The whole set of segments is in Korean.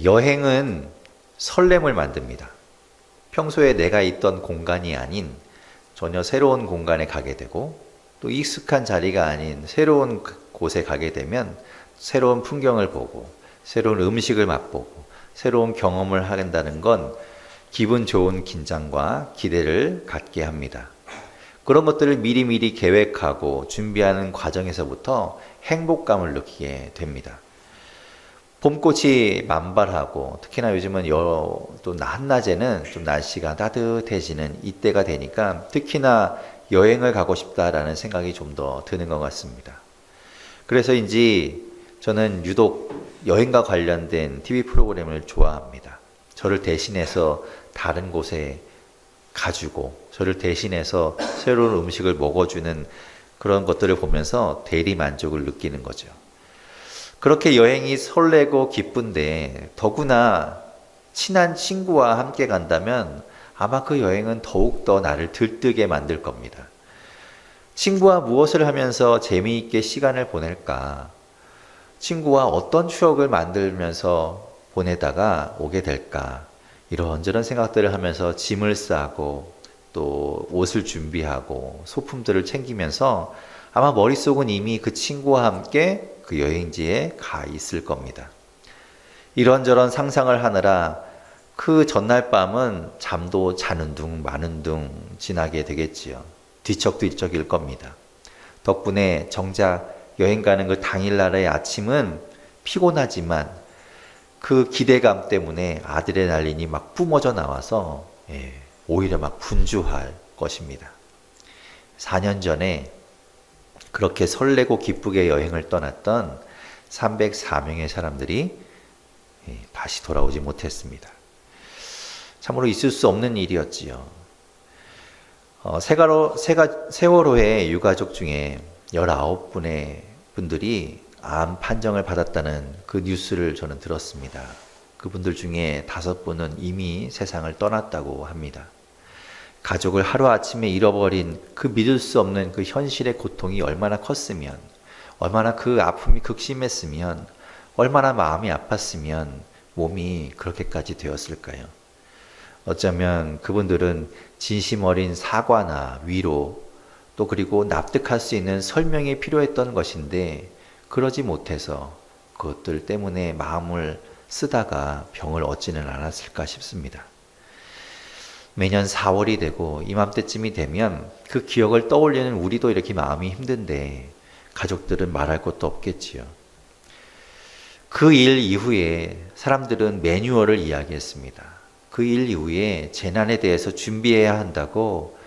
여행은 설렘을 만듭니다. 평소에 내가 있던 공간이 아닌 전혀 새로운 공간에 가게 되고 또 익숙한 자리가 아닌 새로운 곳에 가게 되면 새로운 풍경을 보고 새로운 음식을 맛보고 새로운 경험을 한다는 건 기분 좋은 긴장과 기대를 갖게 합니다. 그런 것들을 미리미리 계획하고 준비하는 과정에서부터 행복감을 느끼게 됩니다. 봄꽃이 만발하고 특히나 요즘은 또 한낮에는 좀 날씨가 따뜻해지는 이때가 되니까 특히나 여행을 가고 싶다라는 생각이 좀 더 드는 것 같습니다. 그래서인지 저는 유독 여행과 관련된 TV 프로그램을 좋아합니다. 저를 대신해서 다른 곳에 가주고 저를 대신해서 새로운 음식을 먹어주는 그런 것들을 보면서 대리 만족을 느끼는 거죠. 그렇게 여행이 설레고 기쁜데 더구나 친한 친구와 함께 간다면 아마 그 여행은 더욱더 나를 들뜨게 만들 겁니다. 친구와 무엇을 하면서 재미있게 시간을 보낼까? 친구와 어떤 추억을 만들면서 보내다가 오게 될까? 이런저런 생각들을 하면서 짐을 싸고 또 옷을 준비하고 소품들을 챙기면서 아마 머릿속은 이미 그 친구와 함께 그 여행지에 가 있을 겁니다. 이런저런 상상을 하느라 그 전날 밤은 잠도 자는 둥 마는 둥 지나게 되겠지요. 뒤척뒤척일 겁니다. 덕분에 정작 여행 가는 그 당일날의 아침은 피곤하지만 그 기대감 때문에 아드레날린이 막 뿜어져 나와서 오히려 막 분주할 것입니다. 4년 전에 그렇게 설레고 기쁘게 여행을 떠났던 304명의 사람들이 다시 돌아오지 못했습니다. 참으로 있을 수 없는 일이었지요. 세월호의 유가족 중에 19분의 분들이 암 판정을 받았다는 그 뉴스를 저는 들었습니다. 그분들 중에 5분은 이미 세상을 떠났다고 합니다. 가족을 하루아침에 잃어버린 그 믿을 수 없는 그 현실의 고통이 얼마나 컸으면, 얼마나 그 아픔이 극심했으면, 얼마나 마음이 아팠으면 몸이 그렇게까지 되었을까요? 어쩌면 그분들은 진심 어린 사과나 위로 또 그리고 납득할 수 있는 설명이 필요했던 것인데 그러지 못해서 그것들 때문에 마음을 쓰다가 병을 얻지는 않았을까 싶습니다. 매년 4월이 되고 이맘때쯤이 되면 그 기억을 떠올리는 우리도 이렇게 마음이 힘든데 가족들은 말할 것도 없겠지요. 그 일 이후에 사람들은 매뉴얼을 이야기했습니다. 그 일 이후에 재난에 대해서 준비해야 한다고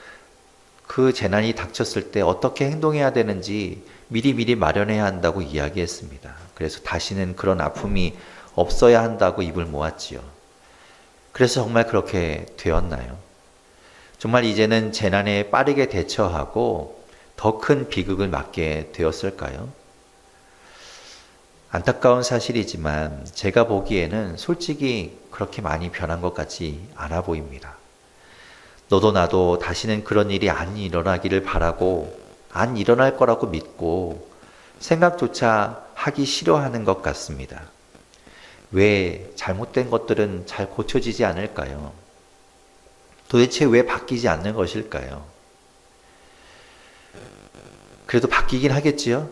그 재난이 닥쳤을 때 어떻게 행동해야 되는지 미리미리 마련해야 한다고 이야기했습니다. 그래서 다시는 그런 아픔이 없어야 한다고 입을 모았지요. 그래서 정말 그렇게 되었나요? 정말 이제는 재난에 빠르게 대처하고 더 큰 비극을 막게 되었을까요? 안타까운 사실이지만 제가 보기에는 솔직히 그렇게 많이 변한 것 같지 않아 보입니다. 너도 나도 다시는 그런 일이 안 일어나기를 바라고 안 일어날 거라고 믿고 생각조차 하기 싫어하는 것 같습니다. 왜 잘못된 것들은 잘 고쳐지지 않을까요? 도대체 왜 바뀌지 않는 것일까요? 그래도 바뀌긴 하겠지요?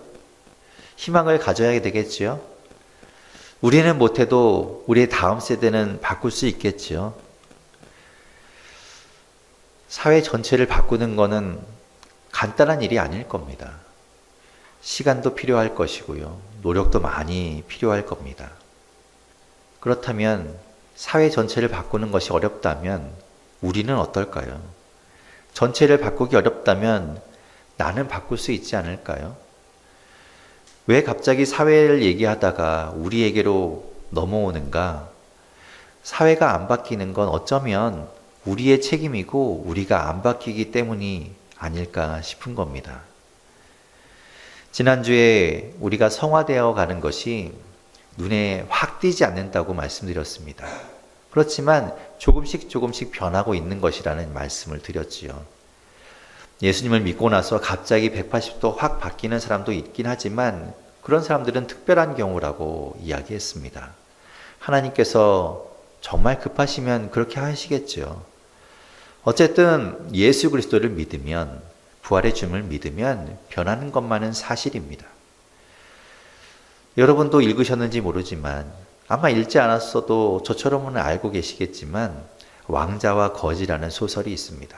희망을 가져야 되겠지요? 우리는 못해도 우리의 다음 세대는 바꿀 수 있겠지요? 사회 전체를 바꾸는 것은 간단한 일이 아닐 겁니다. 시간도 필요할 것이고요. 노력도 많이 필요할 겁니다. 그렇다면 사회 전체를 바꾸는 것이 어렵다면 우리는 어떨까요? 전체를 바꾸기 어렵다면 나는 바꿀 수 있지 않을까요? 왜 갑자기 사회를 얘기하다가 우리에게로 넘어오는가? 사회가 안 바뀌는 건 어쩌면 우리의 책임이고 우리가 안 바뀌기 때문이 아닐까 싶은 겁니다. 지난주에 우리가 성화되어 가는 것이 눈에 확 띄지 않는다고 말씀드렸습니다. 그렇지만 조금씩 변하고 있는 것이라는 말씀을 드렸지요. 예수님을 믿고 나서 갑자기 180도 확 바뀌는 사람도 있긴 하지만 그런 사람들은 특별한 경우라고 이야기했습니다. 하나님께서 정말 급하시면 그렇게 하시겠죠. 어쨌든 예수 그리스도를 믿으면, 부활의 주님을 믿으면 변하는 것만은 사실입니다. 여러분도 읽으셨는지 모르지만 아마 읽지 않았어도 저처럼은 알고 계시겠지만 왕자와 거지라는 소설이 있습니다.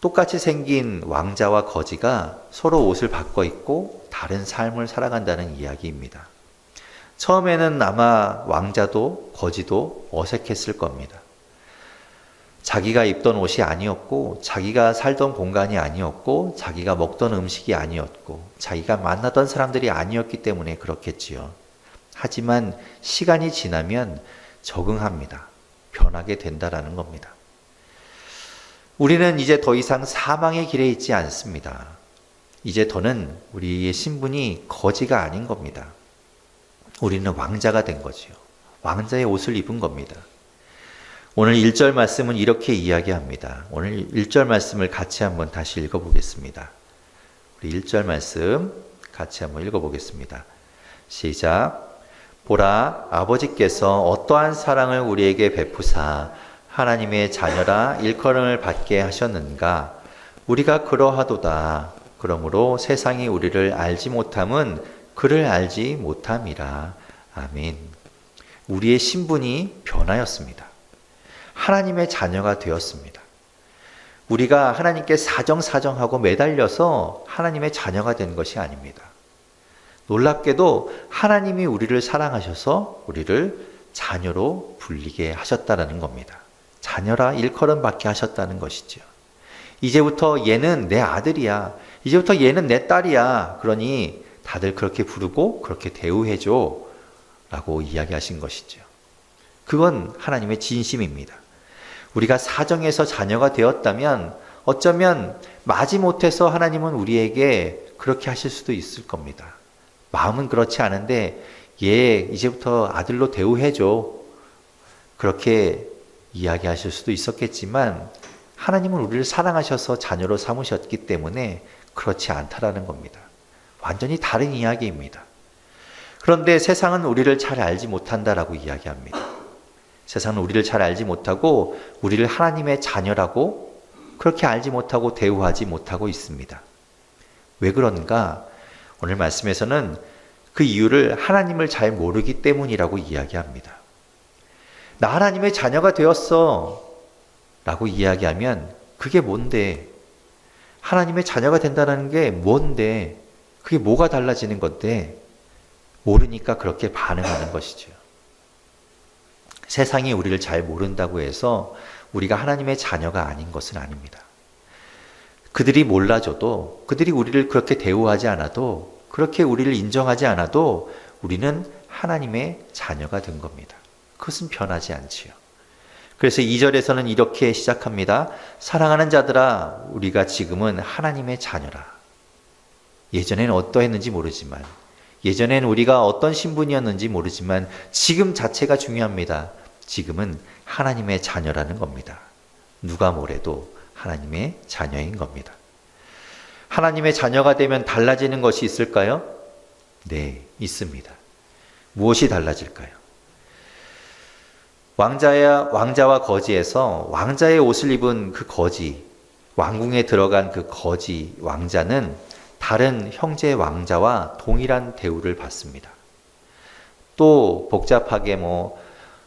똑같이 생긴 왕자와 거지가 서로 옷을 바꿔 입고 다른 삶을 살아간다는 이야기입니다. 처음에는 아마 왕자도 거지도 어색했을 겁니다. 자기가 입던 옷이 아니었고, 자기가 살던 공간이 아니었고, 자기가 먹던 음식이 아니었고, 자기가 만나던 사람들이 아니었기 때문에 그렇겠지요. 하지만 시간이 지나면 적응합니다. 변하게 된다라는 겁니다. 우리는 이제 더 이상 사망의 길에 있지 않습니다. 이제 더는 우리의 신분이 거지가 아닌 겁니다. 우리는 왕자가 된 거지요. 왕자의 옷을 입은 겁니다. 오늘 1절 말씀은 이렇게 이야기합니다. 오늘 1절 말씀을 같이 한번 다시 읽어보겠습니다. 우리 1절 말씀 같이 한번 읽어보겠습니다. 시작. 보라, 아버지께서 어떠한 사랑을 우리에게 베푸사 하나님의 자녀라 일컬음을 받게 하셨는가. 우리가 그러하도다. 그러므로 세상이 우리를 알지 못함은 그를 알지 못함이라. 아멘. 우리의 신분이 변하였습니다. 하나님의 자녀가 되었습니다. 우리가 하나님께 사정사정하고 매달려서 하나님의 자녀가 된 것이 아닙니다. 놀랍게도 하나님이 우리를 사랑하셔서 우리를 자녀로 불리게 하셨다는 겁니다. 자녀라 일컬음 받게 하셨다는 것이죠. 이제부터 얘는 내 아들이야. 이제부터 얘는 내 딸이야. 그러니 다들 그렇게 부르고 그렇게 대우해줘 라고 이야기하신 것이죠. 그건 하나님의 진심입니다. 우리가 사정해서 자녀가 되었다면 어쩌면 마지못해서 하나님은 우리에게 그렇게 하실 수도 있을 겁니다. 마음은 그렇지 않은데 얘 이제부터 아들로 대우해줘. 그렇게 이야기하실 수도 있었겠지만 하나님은 우리를 사랑하셔서 자녀로 삼으셨기 때문에 그렇지 않다라는 겁니다. 완전히 다른 이야기입니다. 그런데 세상은 우리를 잘 알지 못한다라고 이야기합니다. 세상은 우리를 잘 알지 못하고 우리를 하나님의 자녀라고 그렇게 알지 못하고 대우하지 못하고 있습니다. 왜 그런가? 오늘 말씀에서는 그 이유를 하나님을 잘 모르기 때문이라고 이야기합니다. 나 하나님의 자녀가 되었어 라고 이야기하면 그게 뭔데? 하나님의 자녀가 된다는 게 뭔데? 그게 뭐가 달라지는 건데? 모르니까 그렇게 반응하는 것이죠. 세상이 우리를 잘 모른다고 해서 우리가 하나님의 자녀가 아닌 것은 아닙니다. 그들이 몰라줘도, 그들이 우리를 그렇게 대우하지 않아도, 그렇게 우리를 인정하지 않아도 우리는 하나님의 자녀가 된 겁니다. 그것은 변하지 않지요. 그래서 2절에서는 이렇게 시작합니다. 사랑하는 자들아, 우리가 지금은 하나님의 자녀라. 예전에는 어떠했는지 모르지만, 예전엔 우리가 어떤 신분이었는지 모르지만 지금 자체가 중요합니다. 지금은 하나님의 자녀라는 겁니다. 누가 뭐래도 하나님의 자녀인 겁니다. 하나님의 자녀가 되면 달라지는 것이 있을까요? 네, 있습니다. 무엇이 달라질까요? 왕자와 거지에서 왕자의 옷을 입은 그 거지, 왕궁에 들어간 그 거지 왕자는 다른 형제 왕자와 동일한 대우를 받습니다. 또 복잡하게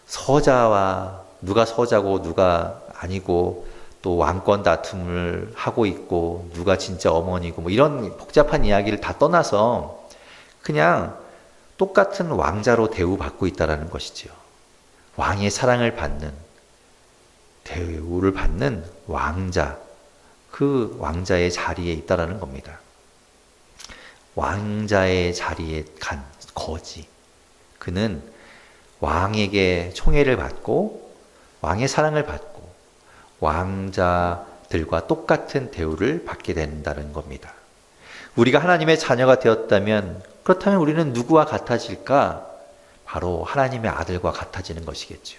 서자와 누가 서자고 누가 아니고 또 왕권 다툼을 하고 있고 누가 진짜 어머니고 이런 복잡한 이야기를 다 떠나서 그냥 똑같은 왕자로 대우받고 있다는 것이죠. 왕의 사랑을 받는, 대우를 받는 왕자, 그 왕자의 자리에 있다는 겁니다. 왕자의 자리에 간 거지. 그는 왕에게 총애를 받고 왕의 사랑을 받고 왕자들과 똑같은 대우를 받게 된다는 겁니다. 우리가 하나님의 자녀가 되었다면 그렇다면 우리는 누구와 같아질까? 바로 하나님의 아들과 같아지는 것이겠죠.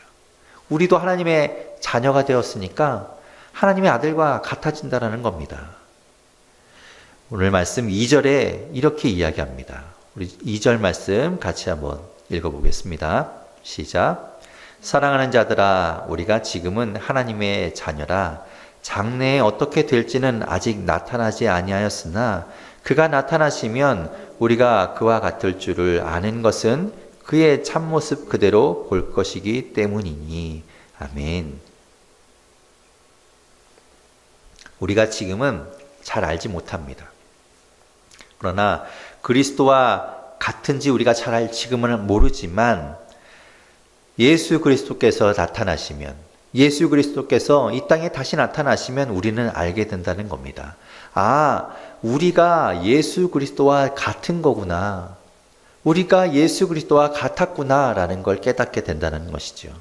우리도 하나님의 자녀가 되었으니까 하나님의 아들과 같아진다는 겁니다. 오늘 말씀 2절에 이렇게 이야기합니다. 우리 2절 말씀 같이 한번 읽어보겠습니다. 시작. 사랑하는 자들아, 우리가 지금은 하나님의 자녀라. 장래에 어떻게 될지는 아직 나타나지 아니하였으나 그가 나타나시면 우리가 그와 같을 줄을 아는 것은 그의 참모습 그대로 볼 것이기 때문이니. 아멘. 우리가 지금은 잘 알지 못합니다. 그러나 그리스도와 같은지 우리가 지금은 모르지만 예수 그리스도께서 나타나시면, 예수 그리스도께서 이 땅에 다시 나타나시면 우리는 알게 된다는 겁니다. 아, 우리가 예수 그리스도와 같은 거구나. 우리가 예수 그리스도와 같았구나 라는 걸 깨닫게 된다는 것이죠.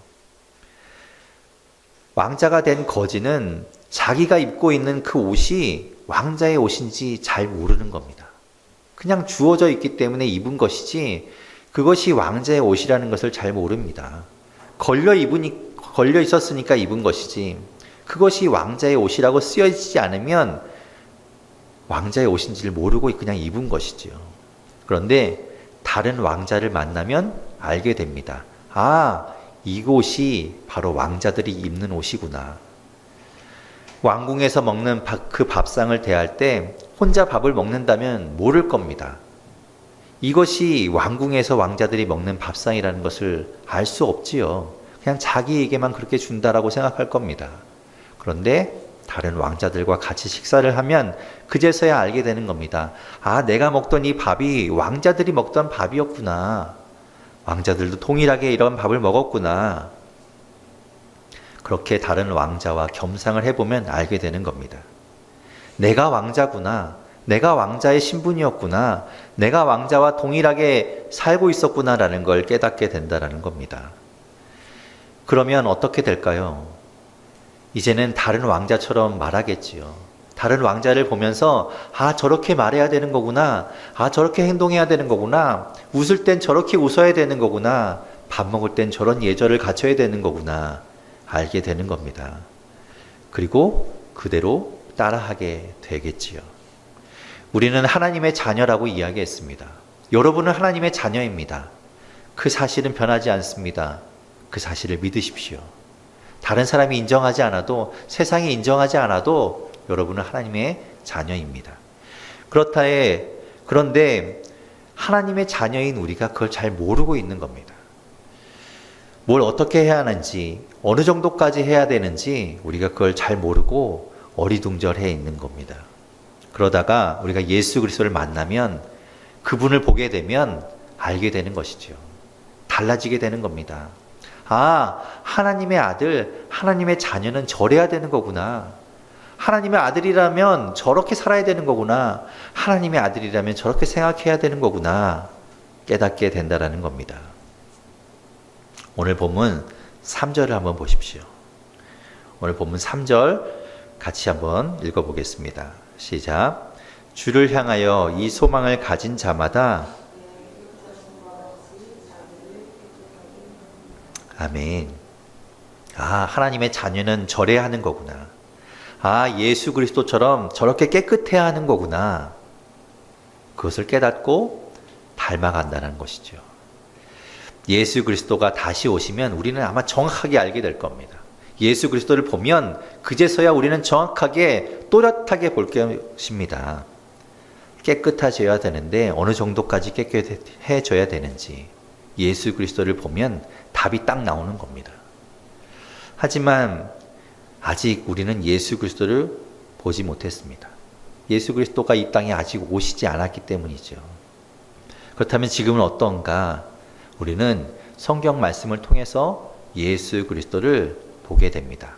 왕자가 된 거지는 자기가 입고 있는 그 옷이 왕자의 옷인지 잘 모르는 겁니다. 그냥 주어져 있기 때문에 입은 것이지 그것이 왕자의 옷이라는 것을 잘 모릅니다. 걸려 있었으니까 입은 것이지 그것이 왕자의 옷이라고 쓰여지지 않으면 왕자의 옷인지를 모르고 그냥 입은 것이죠. 그런데 다른 왕자를 만나면 알게 됩니다. 아, 이곳이 바로 왕자들이 입는 옷이구나. 왕궁에서 먹는 그 밥상을 대할 때 혼자 밥을 먹는다면 모를 겁니다. 이것이 왕궁에서 왕자들이 먹는 밥상이라는 것을 알 수 없지요. 그냥 자기에게만 그렇게 준다라고 생각할 겁니다. 그런데 다른 왕자들과 같이 식사를 하면 그제서야 알게 되는 겁니다. 아, 내가 먹던 이 밥이 왕자들이 먹던 밥이었구나. 왕자들도 동일하게 이런 밥을 먹었구나. 그렇게 다른 왕자와 겸상을 해보면 알게 되는 겁니다. 내가 왕자구나. 내가 왕자의 신분이었구나. 내가 왕자와 동일하게 살고 있었구나라는 걸 깨닫게 된다는 겁니다. 그러면 어떻게 될까요? 이제는 다른 왕자처럼 말하겠지요. 다른 왕자를 보면서 아, 저렇게 말해야 되는 거구나. 아, 저렇게 행동해야 되는 거구나. 웃을 땐 저렇게 웃어야 되는 거구나. 밥 먹을 땐 저런 예절을 갖춰야 되는 거구나. 알게 되는 겁니다. 그리고 그대로 따라하게 되겠지요. 우리는 하나님의 자녀라고 이야기했습니다. 여러분은 하나님의 자녀입니다. 그 사실은 변하지 않습니다. 그 사실을 믿으십시오. 다른 사람이 인정하지 않아도, 세상이 인정하지 않아도 여러분은 하나님의 자녀입니다. 그런데 하나님의 자녀인 우리가 그걸 잘 모르고 있는 겁니다. 뭘 어떻게 해야 하는지, 어느 정도까지 해야 되는지 우리가 그걸 잘 모르고 어리둥절해 있는 겁니다. 그러다가 우리가 예수 그리스도를 만나면, 그분을 보게 되면 알게 되는 것이죠. 달라지게 되는 겁니다. 아, 하나님의 아들, 하나님의 자녀는 저래야 되는 거구나. 하나님의 아들이라면 저렇게 살아야 되는 거구나. 하나님의 아들이라면 저렇게 생각해야 되는 거구나. 깨닫게 된다는 겁니다. 오늘 본문 3절을 한번 보십시오. 오늘 본문 3절 같이 한번 읽어보겠습니다. 시작. 주를 향하여 이 소망을 가진 자마다 아멘. 아, 하나님의 자녀는 저래야 하는 거구나. 아, 예수 그리스도처럼 저렇게 깨끗해야 하는 거구나. 그것을 깨닫고 닮아간다는 것이죠. 예수 그리스도가 다시 오시면 우리는 아마 정확하게 알게 될 겁니다. 예수 그리스도를 보면 그제서야 우리는 정확하게 또렷하게 볼 것입니다. 깨끗해져야 되는데 어느 정도까지 깨끗해져야 되는지 예수 그리스도를 보면 답이 딱 나오는 겁니다. 하지만 아직 우리는 예수 그리스도를 보지 못했습니다. 예수 그리스도가 이 땅에 아직 오시지 않았기 때문이죠. 그렇다면 지금은 어떤가? 우리는 성경 말씀을 통해서 예수 그리스도를 보게 됩니다.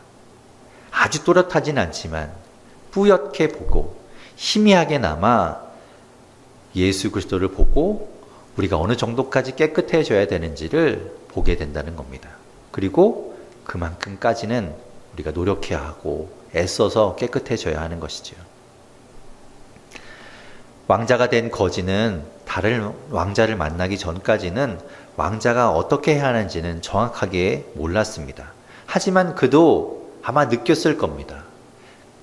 아주 또렷하진 않지만 뿌옇게 보고 희미하게나마 예수 그리스도를 보고 우리가 어느 정도까지 깨끗해져야 되는지를 보게 된다는 겁니다. 그리고 그만큼까지는 우리가 노력해야 하고 애써서 깨끗해져야 하는 것이죠. 왕자가 된 거지는 다른 왕자를 만나기 전까지는 왕자가 어떻게 해야 하는지는 정확하게 몰랐습니다. 하지만 그도 아마 느꼈을 겁니다.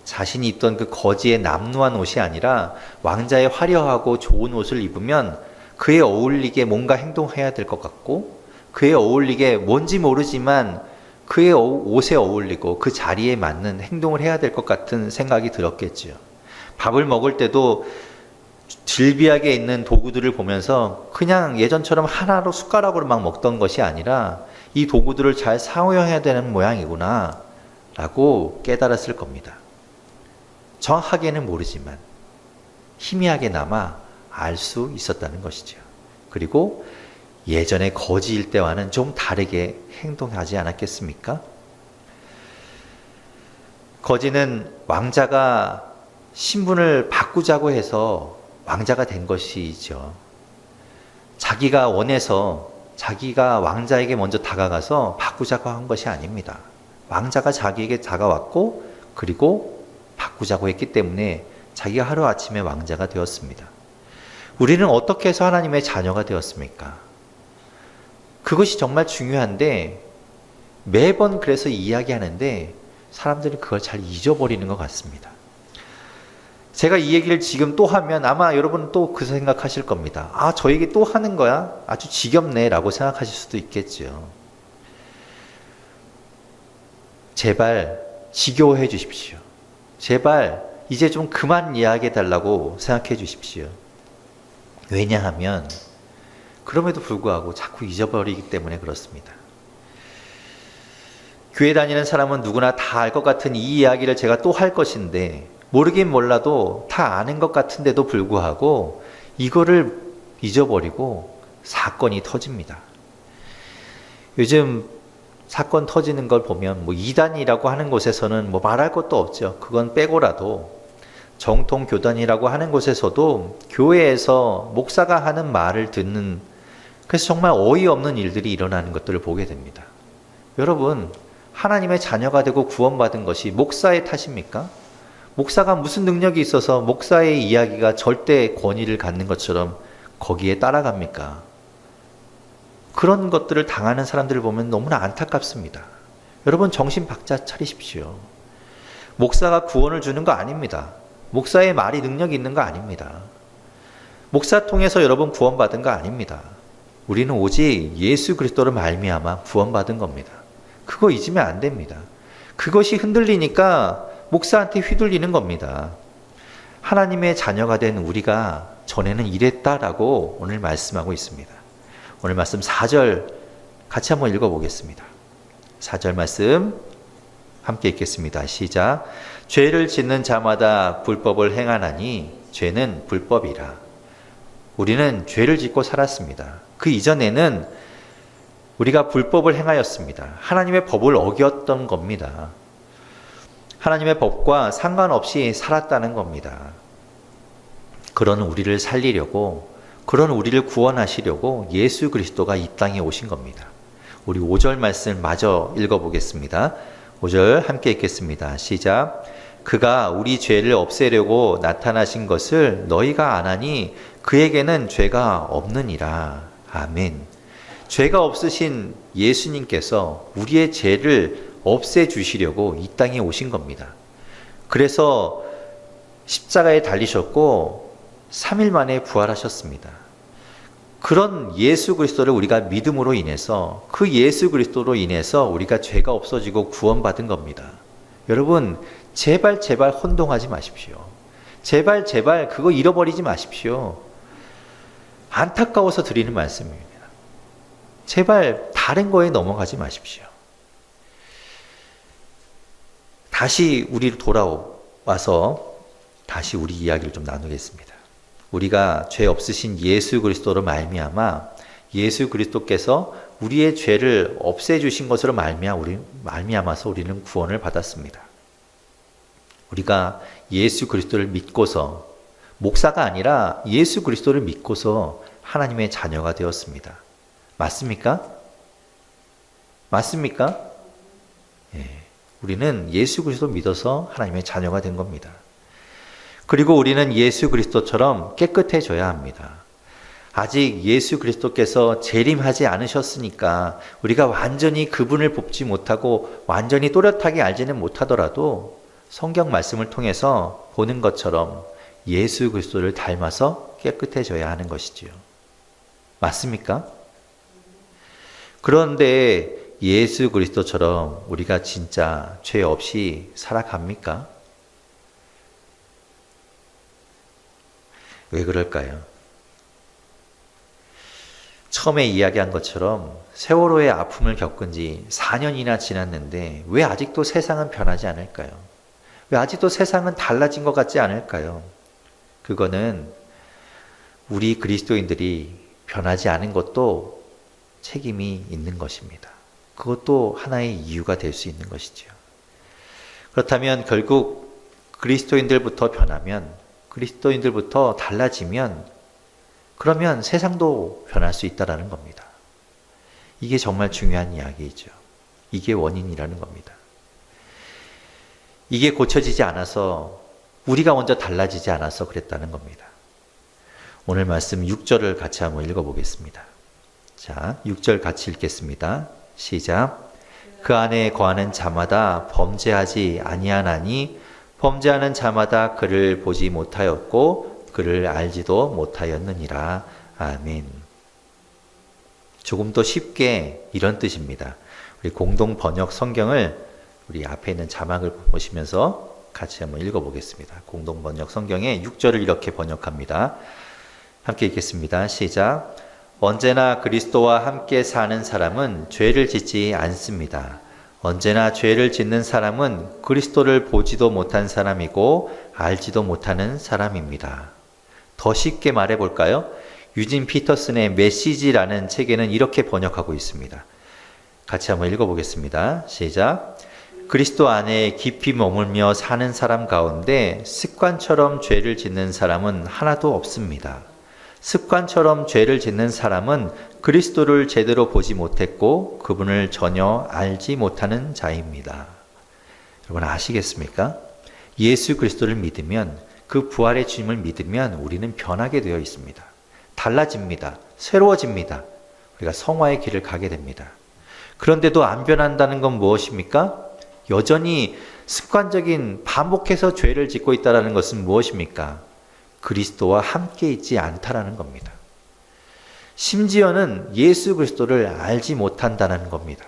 자신이 입던 그 거지의 남루한 옷이 아니라 왕자의 화려하고 좋은 옷을 입으면 그에 어울리게 뭔가 행동해야 될 것 같고, 그에 어울리게 뭔지 모르지만 그의 옷에 어울리고 그 자리에 맞는 행동을 해야 될 것 같은 생각이 들었겠지요. 밥을 먹을 때도 질비하게 있는 도구들을 보면서 그냥 예전처럼 하나로 숟가락으로 막 먹던 것이 아니라 이 도구들을 잘 사용해야 되는 모양이구나 라고 깨달았을 겁니다. 정확하게는 모르지만 희미하게나마 알 수 있었다는 것이죠. 그리고 예전의 거지일 때와는 좀 다르게 행동하지 않았겠습니까? 거지는 왕자가 신분을 바꾸자고 해서 왕자가 된 것이죠. 자기가 원해서 자기가 왕자에게 먼저 다가가서 바꾸자고 한 것이 아닙니다. 왕자가 자기에게 다가왔고 그리고 바꾸자고 했기 때문에 자기가 하루아침에 왕자가 되었습니다. 우리는 어떻게 해서 하나님의 자녀가 되었습니까? 그것이 정말 중요한데 매번 그래서 이야기하는데 사람들이 그걸 잘 잊어버리는 것 같습니다. 제가 이 얘기를 지금 또 하면 아마 여러분 또 그 생각하실 겁니다. 아, 저 얘기 또 하는 거야? 아주 지겹네 라고 생각하실 수도 있겠죠. 제발 지겨워해 주십시오. 제발 이제 좀 그만 이야기해 달라고 생각해 주십시오. 왜냐하면 그럼에도 불구하고 자꾸 잊어버리기 때문에 그렇습니다. 교회 다니는 사람은 누구나 다 알 것 같은 이 이야기를 제가 또 할 것인데 모르긴 몰라도 다 아는 것 같은데도 불구하고 이거를 잊어버리고 사건이 터집니다. 요즘 사건 터지는 걸 보면 뭐 이단이라고 하는 곳에서는 뭐 말할 것도 없죠. 그건 빼고라도 정통 교단이라고 하는 곳에서도 교회에서 목사가 하는 말을 듣는, 그래서 정말 어이없는 일들이 일어나는 것들을 보게 됩니다. 여러분, 하나님의 자녀가 되고 구원받은 것이 목사의 탓입니까? 목사가 무슨 능력이 있어서 목사의 이야기가 절대 권위를 갖는 것처럼 거기에 따라갑니까? 그런 것들을 당하는 사람들을 보면 너무나 안타깝습니다. 여러분, 정신 박자 차리십시오. 목사가 구원을 주는 거 아닙니다. 목사의 말이 능력이 있는 거 아닙니다. 목사 통해서 여러분 구원받은 거 아닙니다. 우리는 오직 예수 그리스도를 말미암아 구원받은 겁니다. 그거 잊으면 안 됩니다. 그것이 흔들리니까 목사한테 휘둘리는 겁니다. 하나님의 자녀가 된 우리가 전에는 이랬다라고 오늘 말씀하고 있습니다. 오늘 말씀 4절 같이 한번 읽어보겠습니다. 4절 말씀 함께 읽겠습니다. 시작. 죄를 짓는 자마다 불법을 행하나니 죄는 불법이라. 우리는 죄를 짓고 살았습니다. 그 이전에는 우리가 불법을 행하였습니다. 하나님의 법을 어겼던 겁니다. 하나님의 법과 상관없이 살았다는 겁니다. 그런 우리를 살리려고, 그런 우리를 구원하시려고 예수 그리스도가 이 땅에 오신 겁니다. 우리 5절 말씀 마저 읽어보겠습니다. 5절 함께 읽겠습니다. 시작. 그가 우리 죄를 없애려고 나타나신 것을 너희가 아나니 그에게는 죄가 없느니라. 아멘. 죄가 없으신 예수님께서 우리의 죄를 없애주시려고 이 땅에 오신 겁니다. 그래서 십자가에 달리셨고 3일 만에 부활하셨습니다. 그런 예수 그리스도를 우리가 믿음으로 인해서, 그 예수 그리스도로 인해서 우리가 죄가 없어지고 구원받은 겁니다. 여러분, 제발 혼동하지 마십시오. 제발 그거 잃어버리지 마십시오. 안타까워서 드리는 말씀입니다. 제발 다른 거에 넘어가지 마십시오. 다시 우리로 돌아와서 다시 우리 이야기를 좀 나누겠습니다. 우리가 죄 없으신 예수 그리스도로 말미암아 예수 그리스도께서 우리의 죄를 없애주신 것으로 말미암아서 우리는 구원을 받았습니다. 우리가 예수 그리스도를 믿고서, 목사가 아니라 예수 그리스도를 믿고서 하나님의 자녀가 되었습니다. 맞습니까? 맞습니까? 예. 우리는 예수 그리스도 믿어서 하나님의 자녀가 된 겁니다. 그리고 우리는 예수 그리스도처럼 깨끗해져야 합니다. 아직 예수 그리스도께서 재림하지 않으셨으니까 우리가 완전히 그분을 뽑지 못하고 완전히 또렷하게 알지는 못하더라도 성경 말씀을 통해서 보는 것처럼 예수 그리스도를 닮아서 깨끗해져야 하는 것이지요. 맞습니까? 그런데 예수 그리스도처럼 우리가 진짜 죄 없이 살아갑니까? 왜 그럴까요? 처음에 이야기한 것처럼 세월호의 아픔을 겪은 지 4년이나 지났는데 왜 아직도 세상은 변하지 않을까요? 왜 아직도 세상은 달라진 것 같지 않을까요? 그거는 우리 그리스도인들이 변하지 않은 것도 책임이 있는 것입니다. 그것도 하나의 이유가 될 수 있는 것이죠. 그렇다면 결국 그리스도인들부터 변하면, 그리스도인들부터 달라지면, 그러면 세상도 변할 수 있다는 겁니다. 이게 정말 중요한 이야기이죠. 이게 원인이라는 겁니다. 이게 고쳐지지 않아서, 우리가 먼저 달라지지 않아서 그랬다는 겁니다. 오늘 말씀 6절을 같이 한번 읽어보겠습니다. 자, 6절 같이 읽겠습니다. 시작. 그 안에 거하는 자마다 범죄하지 아니하나니 범죄하는 자마다 그를 보지 못하였고 그를 알지도 못하였느니라. 아멘. 조금 더 쉽게 이런 뜻입니다. 우리 공동 번역 성경을 우리 앞에 있는 자막을 보시면서 같이 한번 읽어보겠습니다. 공동 번역 성경의 6절을 이렇게 번역합니다. 함께 읽겠습니다. 시작. 언제나 그리스도와 함께 사는 사람은 죄를 짓지 않습니다. 언제나 죄를 짓는 사람은 그리스도를 보지도 못한 사람이고 알지도 못하는 사람입니다. 더 쉽게 말해볼까요? 유진 피터슨의 메시지라는 책에는 이렇게 번역하고 있습니다. 같이 한번 읽어보겠습니다. 시작. 그리스도 안에 깊이 머물며 사는 사람 가운데 습관처럼 죄를 짓는 사람은 하나도 없습니다. 습관처럼 죄를 짓는 사람은 그리스도를 제대로 보지 못했고 그분을 전혀 알지 못하는 자입니다. 여러분 아시겠습니까? 예수 그리스도를 믿으면, 그 부활의 주님을 믿으면 우리는 변하게 되어 있습니다. 달라집니다. 새로워집니다. 우리가 성화의 길을 가게 됩니다. 그런데도 안 변한다는 건 무엇입니까? 여전히 습관적인 반복해서 죄를 짓고 있다는 것은 무엇입니까? 그리스도와 함께 있지 않다라는 겁니다. 심지어는 예수 그리스도를 알지 못한다는 겁니다.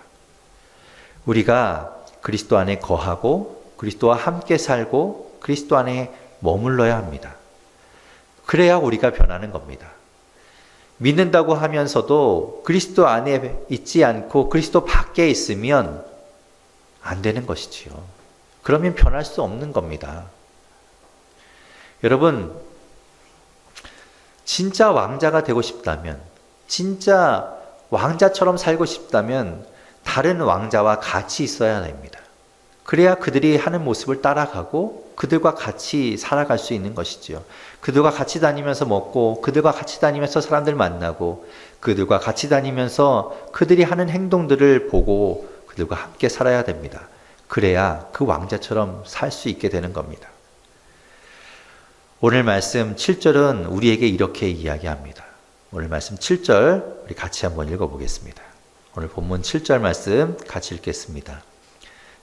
우리가 그리스도 안에 거하고 그리스도와 함께 살고 그리스도 안에 머물러야 합니다. 그래야 우리가 변하는 겁니다. 믿는다고 하면서도 그리스도 안에 있지 않고 그리스도 밖에 있으면 안 되는 것이지요. 그러면 변할 수 없는 겁니다. 여러분, 진짜 왕자가 되고 싶다면, 진짜 왕자처럼 살고 싶다면 다른 왕자와 같이 있어야 됩니다. 그래야 그들이 하는 모습을 따라가고 그들과 같이 살아갈 수 있는 것이지요. 그들과 같이 다니면서 먹고, 그들과 같이 다니면서 사람들 만나고, 그들과 같이 다니면서 그들이 하는 행동들을 보고 그들과 함께 살아야 됩니다. 그래야 그 왕자처럼 살 수 있게 되는 겁니다. 오늘 말씀 7절은 우리에게 이렇게 이야기합니다. 오늘 말씀 7절 우리 같이 한번 읽어보겠습니다. 오늘 본문 7절 말씀 같이 읽겠습니다.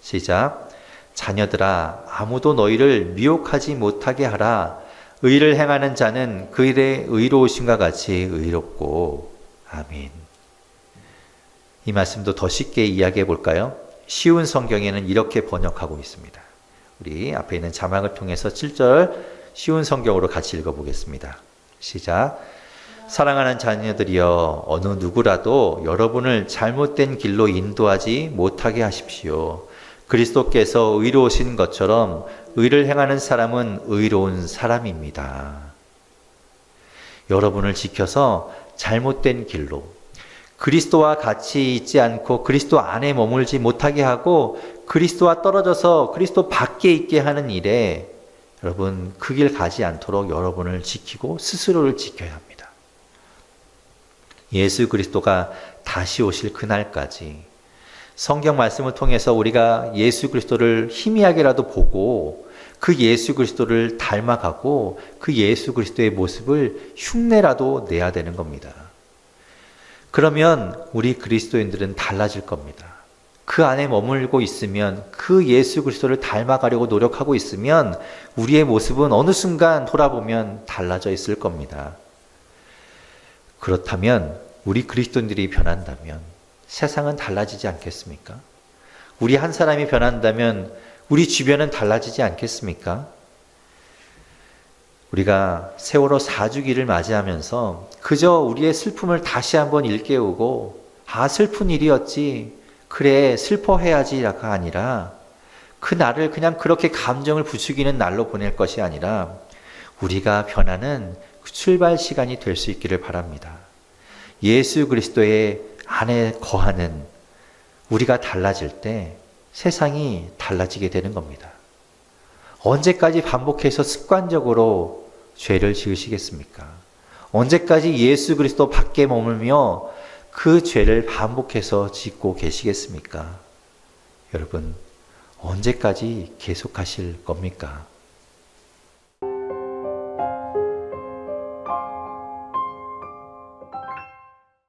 시작. 자녀들아, 아무도 너희를 미혹하지 못하게 하라. 의를 행하는 자는 그 일에 의로우심과 같이 의롭고. 아멘. 이 말씀도 더 쉽게 이야기해 볼까요? 쉬운 성경에는 이렇게 번역하고 있습니다. 우리 앞에 있는 자막을 통해서 7절 쉬운 성경으로 같이 읽어보겠습니다. 시작. 사랑하는 자녀들이여, 어느 누구라도 여러분을 잘못된 길로 인도하지 못하게 하십시오. 그리스도께서 의로우신 것처럼 의를 행하는 사람은 의로운 사람입니다. 여러분을 지켜서 잘못된 길로, 그리스도와 같이 있지 않고 그리스도 안에 머물지 못하게 하고 그리스도와 떨어져서 그리스도 밖에 있게 하는 일에 여러분 그 길 가지 않도록 여러분을 지키고 스스로를 지켜야 합니다. 예수 그리스도가 다시 오실 그날까지 성경 말씀을 통해서 우리가 예수 그리스도를 희미하게라도 보고 그 예수 그리스도를 닮아가고 그 예수 그리스도의 모습을 흉내라도 내야 되는 겁니다. 그러면 우리 그리스도인들은 달라질 겁니다. 그 안에 머물고 있으면, 그 예수 그리스도를 닮아가려고 노력하고 있으면 우리의 모습은 어느 순간 돌아보면 달라져 있을 겁니다. 그렇다면 우리 그리스도인들이 변한다면, 세상은 달라지지 않겠습니까? 우리 한 사람이 변한다면 우리 주변은 달라지지 않겠습니까? 우리가 세월호 4주기를 맞이하면서 그저 우리의 슬픔을 다시 한번 일깨우고 슬픈 일이었지. 그래, 슬퍼해야지가 아니라 그 날을 그냥 그렇게 감정을 부추기는 날로 보낼 것이 아니라 우리가 변하는 출발 시간이 될 수 있기를 바랍니다. 예수 그리스도의 안에 거하는 우리가 달라질 때 세상이 달라지게 되는 겁니다. 언제까지 반복해서 습관적으로 죄를 지으시겠습니까? 언제까지 예수 그리스도 밖에 머물며 그 죄를 반복해서 짓고 계시겠습니까? 여러분, 언제까지 계속하실 겁니까?